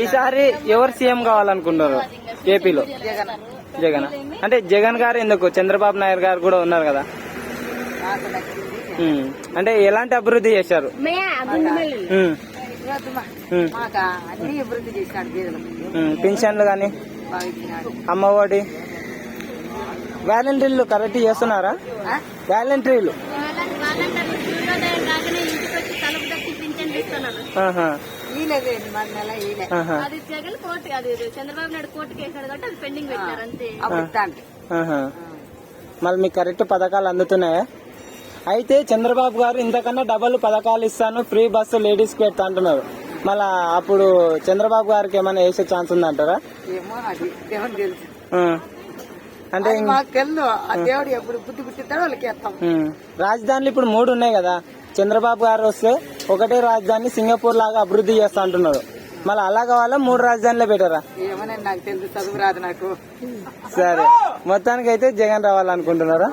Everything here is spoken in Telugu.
ఈసారి ఎవరు సీఎం కావాలనుకుంటున్నారు ఏపీలో? జగన్. అంటే జగన్ గారు ఎందుకు? చంద్రబాబు నాయుడు గారు కూడా ఉన్నారు కదా. అంటే ఎలాంటి అభివృద్ధి చేశారు? పింఛన్లు గాని, అమ్మఒడి, వాలంటీర్లు కరెక్ట్ చేస్తున్నారా? వాలంటీర్లు మళ్ళీ మీకు కరెక్ట్ పథకాలు అందుతున్నాయా? అయితే చంద్రబాబు గారు ఇంతకన్నా డబల్ పథకాలు ఇస్తాను, ఫ్రీ బస్సు లేడీస్ కి పెడతా అంటున్నారు. మళ్ళా అప్పుడు చంద్రబాబు గారికి ఏమైనా వేసే ఛాన్స్ ఉందంటారా? అంటే రాజధానులు ఇప్పుడు 3 ఉన్నాయి కదా. చంద్రబాబు గారు వస్తే ఒకటే రాజధాని సింగపూర్ లాగా అభివృద్ధి చేస్తా అంటున్నారు. మళ్ళీ అలా కావాలా 3 రాజధానిలో పెట్టారా? నాకు తెలుసు, చదువు రాదు నాకు. సరే, మొత్తానికి అయితే జగన్ రావాలనుకుంటున్నారా?